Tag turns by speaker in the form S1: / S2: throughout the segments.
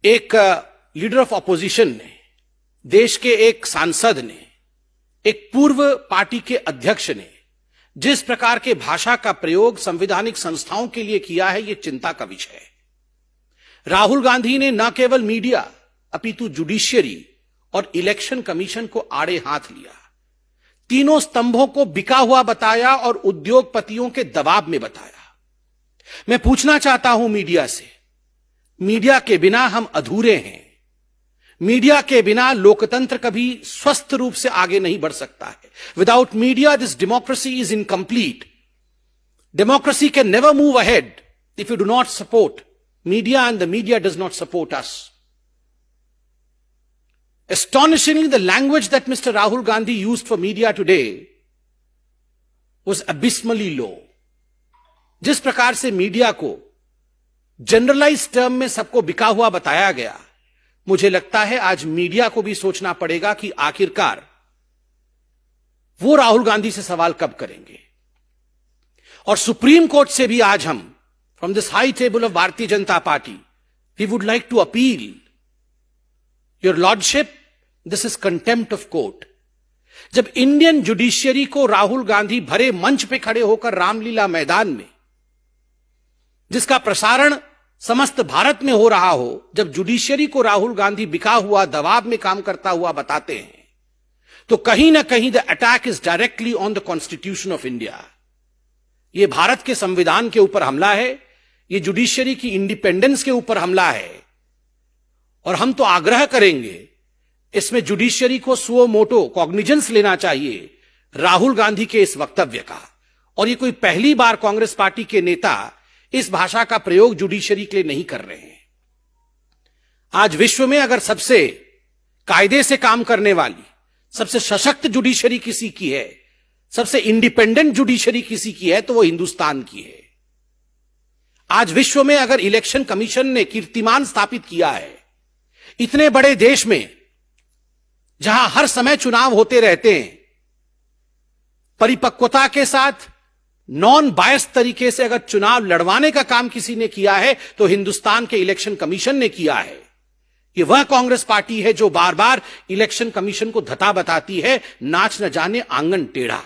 S1: एक leader of opposition ने, देश के एक सांसद ने, एक पूर्व पार्टी के अध्यक्ष ने जिस प्रकार के भाषा का प्रयोग संवैधानिक संस्थाओं के लिए किया है, यह चिंता का विषय है। राहुल गांधी ने न केवल मीडिया अपितु जुडिशियरी और इलेक्शन कमीशन को आड़े हाथ लिया, तीनों स्तंभों को बिका हुआ बताया और उद्योगपतियों के दबाव में बताया। मैं पूछना चाहता हूं मीडिया से, मीडिया के बिना हम अधूरे हैं। मीडिया के बिना लोकतंत्र कभी स्वस्थ रूप से आगे नहीं बढ़ सकता है। Without media this democracy is incomplete. Democracy can never move ahead if you do not support media and the media does not support us. Astonishingly, the language that Mr. Rahul Gandhi used for media today was abysmally low. जिस प्रकार से media को generalise term में सबको बिका हुआ बताया गया, मुझे लगता है आज मीडिया को भी सोचना पड़ेगा कि आखिरकार वो राहुल गांधी से सवाल कब करेंगे। और सुप्रीम कोर्ट से भी आज हम from this high table of Bharatiya Janata Party we would like to appeal, your lordship, this is contempt of court. जब इंडियन जुडिशियरी को राहुल गांधी भरे मंच पे खड़े होकर रामलीला मैदान में, जिसका प्रसारण समस्त भारत में हो रहा हो, जब जुडिशियरी को राहुल गांधी बिका हुआ दबाव में काम करता हुआ बताते हैं, तो कहीं ना कहीं the attack is directly on the constitution of India. यह भारत के संविधान के ऊपर हमला है, यह जुडिशियरी की इंडिपेंडेंस के ऊपर हमला है। और हम तो आग्रह करेंगे, इसमें जुडिशियरी को सुओ मोटो कॉग्निजेंस लेना चाहिए राहुल गांधी के इस वक्तव्य का। और ये कोई पहली बार कांग्रेस पार्टी के नेता इस भाषा का प्रयोग जुडिशियरी के लिए नहीं कर रहे हैं। आज विश्व में अगर सबसे कायदे से काम करने वाली, सबसे सशक्त जुडिशियरी किसी की है, सबसे इंडिपेंडेंट जुडिशियरी किसी की है, तो वो हिंदुस्तान की है। आज विश्व में अगर इलेक्शन कमीशन ने कीर्तिमान स्थापित किया है, इतने बड़े देश में जहां हर समय चुनाव होते रहते हैं, परिपक्वता के साथ नॉन बायस तरीके से अगर चुनाव लड़वाने का काम किसी ने किया है तो हिंदुस्तान के इलेक्शन कमीशन ने किया है। यह वह कांग्रेस पार्टी है जो बार बार इलेक्शन कमीशन को धता बताती है, नाच न जाने आंगन टेढ़ा।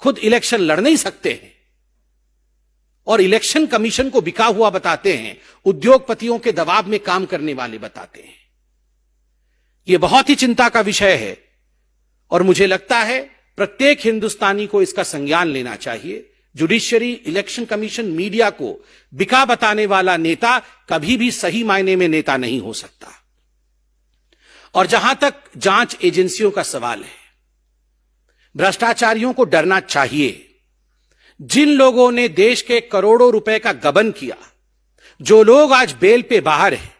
S1: खुद इलेक्शन लड़ नहीं सकते हैं और इलेक्शन कमीशन को बिका हुआ बताते हैं, उद्योगपतियों के दबाव में काम करने वाले बताते हैं। यह बहुत ही चिंता का विषय है और मुझे लगता है प्रत्येक हिंदुस्तानी को इसका संज्ञान लेना चाहिए। जुडिशियरी, इलेक्शन कमीशन, मीडिया को बिका बताने वाला नेता कभी भी सही मायने में नेता नहीं हो सकता। और जहां तक जांच एजेंसियों का सवाल है, भ्रष्टाचारियों को डरना चाहिए। जिन लोगों ने देश के करोड़ों रुपए का गबन किया, जो लोग आज बेल पे बाहर हैं,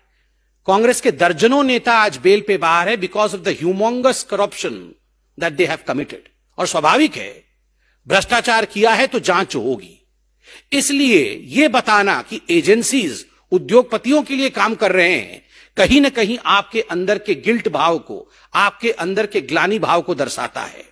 S1: कांग्रेस के दर्जनों नेता आज बेल पे बाहर है because of the humongous corruption that they have committed. और स्वाभाविक है, भ्रष्टाचार किया है तो जांच होगी। इसलिए यह बताना कि एजेंसीज उद्योगपतियों के लिए काम कर रहे हैं, कहीं ना कहीं आपके अंदर के गिल्ट भाव को, आपके अंदर के ग्लानि भाव को दर्शाता है।